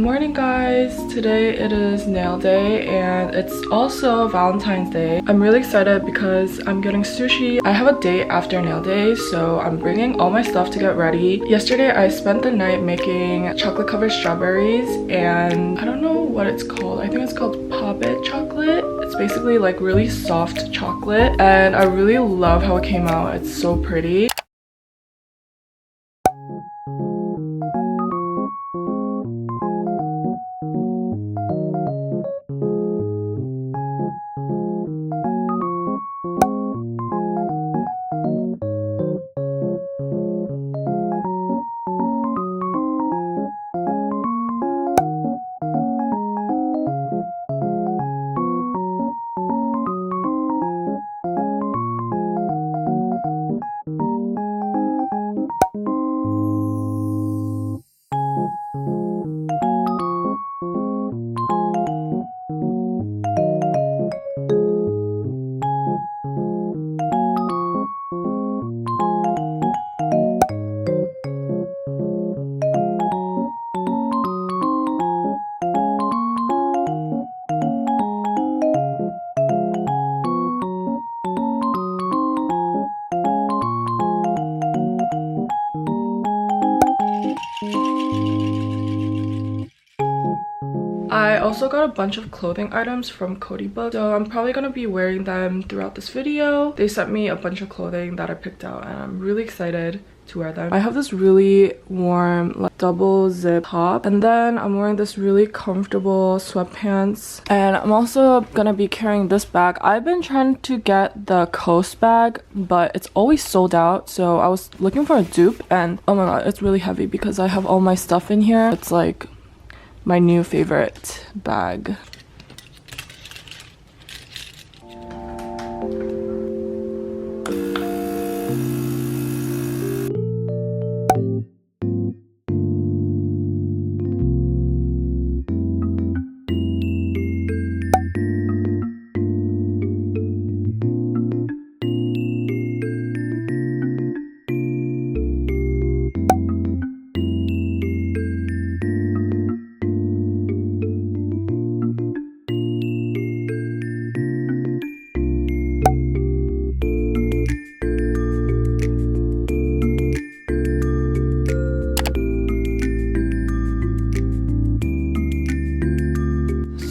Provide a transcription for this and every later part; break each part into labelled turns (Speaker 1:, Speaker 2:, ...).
Speaker 1: morning guys. Today it is nail day and it's also Valentine's Day. I'm really excited because I'm getting sushi. I have a date after nail day, so I'm bringing all my stuff to get ready. Yesterday I spent the night making chocolate covered strawberries and I don't know what it's called. I think it's called pave chocolate. It's basically like really soft chocolate and I really love how it came out. It's so pretty. I also got a bunch of clothing items from Cody Book, so I'm probably gonna be wearing them throughout this video. They sent me a bunch of clothing that I picked out and I'm really excited to wear them. I have this really warm like double zip top and then I'm wearing this really comfortable sweatpants, and I'm also gonna be carrying this bag. I've been trying to get the Coast bag but it's always sold out, so I was looking for a dupe and oh my god, it's really heavy because I have all my stuff in here. It's like my new favorite bag.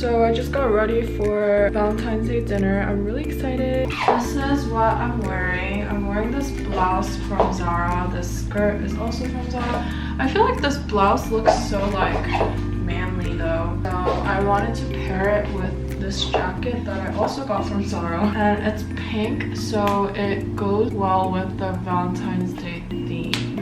Speaker 1: So I just got ready for Valentine's Day dinner. I'm really excited. This is what I'm wearing. I'm wearing this blouse from Zara. This skirt is also from Zara. I feel like this blouse looks so like manly though. So I wanted to pair it with this jacket that I also got from Zara. And it's pink, so it goes well with the Valentine's Day theme.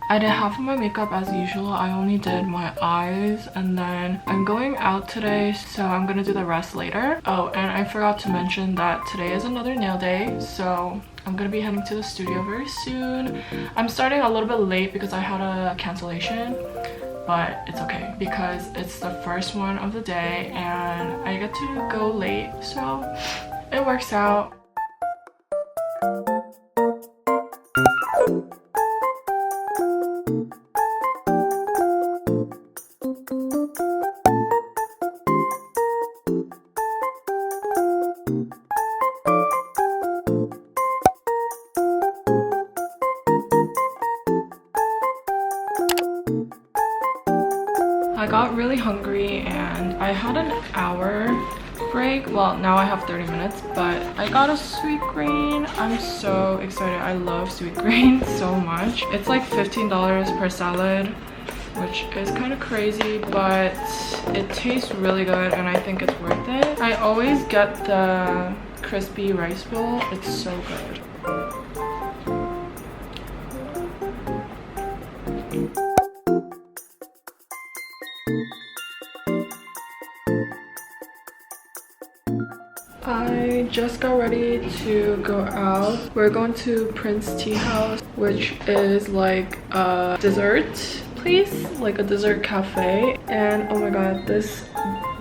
Speaker 1: I did half of my makeup as usual. I only did my eyes and then I'm going out today, so I'm gonna do the rest later. Oh, and I forgot to mention that today is another nail day, so I'm gonna be heading to the studio very soon. I'm starting a little bit late because I had a cancellation, but it's okay because it's the first one of the day and I get to go late, so it works out. I got really hungry and I had an hour break. Well, now I have 30 minutes, but I got a sweet green. I'm so excited. I love sweet green so much. It's like $15 per salad. which is kind of crazy, but it tastes really good and I think it's worth it. I always get the crispy rice bowl. It's so good. I just got ready to go out. We're going to Prince Tea House, which is like a dessert place, like a dessert cafe. And oh my god, this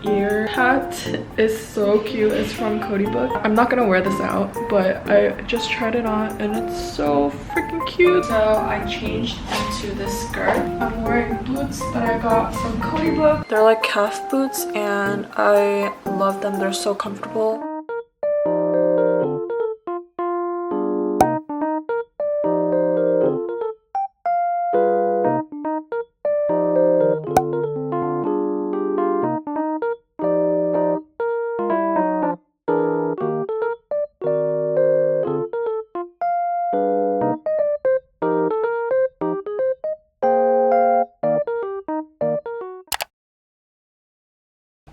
Speaker 1: ear hat is so cute. It's from Cody Book. I'm not gonna wear this out, but I just tried it on and it's so freaking cute. So I changed into this skirt. I'm wearing boots that I got from Cody Book. They're like calf boots and I love them. They're so comfortable.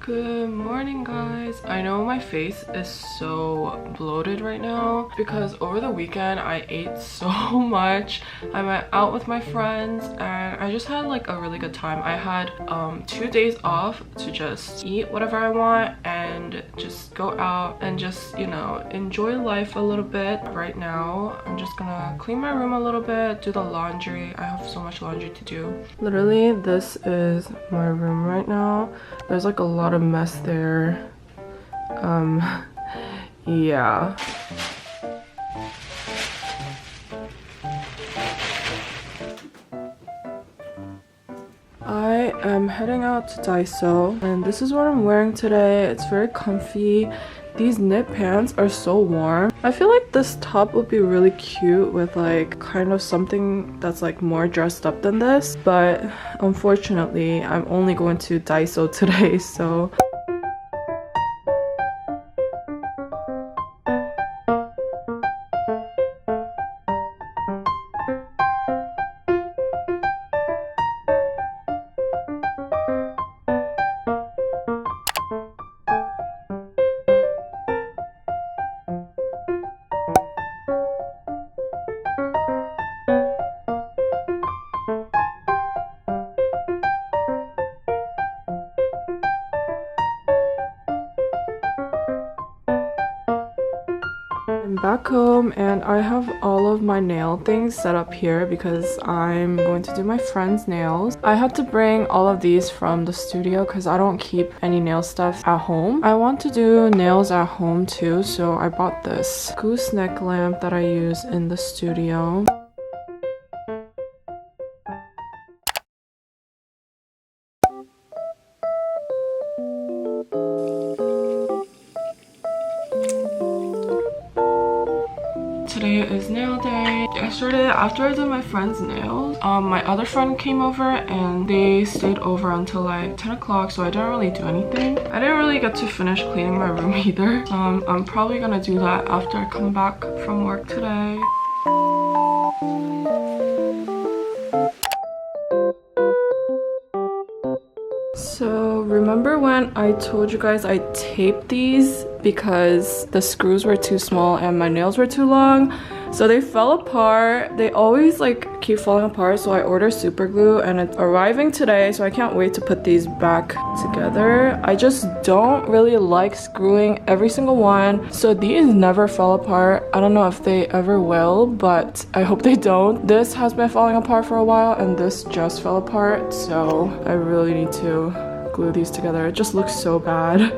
Speaker 1: Good morning, guys. I know my face is so bloated right now because over the weekend I ate so much. I went out with my friends and I just had like a really good time. I had 2 days off to just eat whatever I want and just go out and just, you know, enjoy life a little bit. Right now I'm just gonna clean my room a little bit, do the laundry. I have so much laundry to do. Literally, this is my room right now. There's like a lot of mess there. Yeah. I am heading out to Daiso and this is what I'm wearing today. It's very comfy. These knit pants are so warm. I feel like this top would be really cute with like kind of something that's like more dressed up than this, but unfortunately I'm only going to Daiso today, so I'm back home and I have all of my nail things set up here because I'm going to do my friend's nails. I had to bring all of these from the studio because I don't keep any nail stuff at home. I want to do nails at home too, so I bought this gooseneck lamp that I use in the studio. Today is nail day. Yesterday, after I did my friend's nails, my other friend came over and they stayed over until like 10 o'clock, so I didn't really do anything. I didn't really get to finish cleaning my room either. So I'm probably gonna do that after I come back from work today. So remember when I told you guys I taped these because the screws were too small and my nails were too long? So they fell apart. They always like keep falling apart, so I ordered super glue and it's arriving today, so I can't wait to put these back together. I just don't really like screwing every single one, so these never fell apart. I don't know if they ever will, but I hope they don't. This has been falling apart for a while and this just fell apart, so I really need to glue these together. It just looks so bad.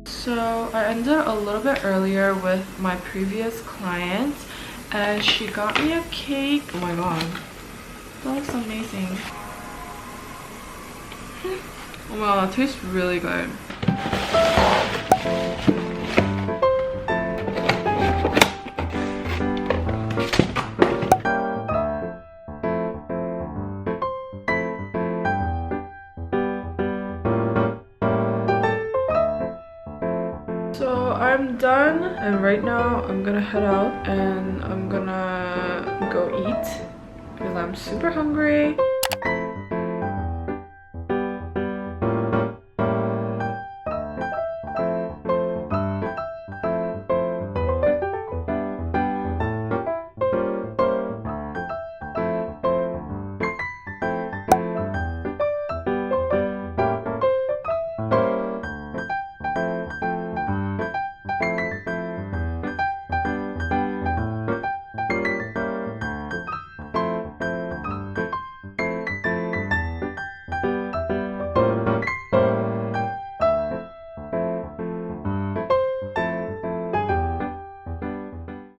Speaker 1: So I ended a little bit earlier with my previous client and she got me a cake. Oh my god, that looks amazing. Oh my god, that tastes really good. So I'm done, and right now I'm gonna head out and I'm gonna go eat because I'm super hungry.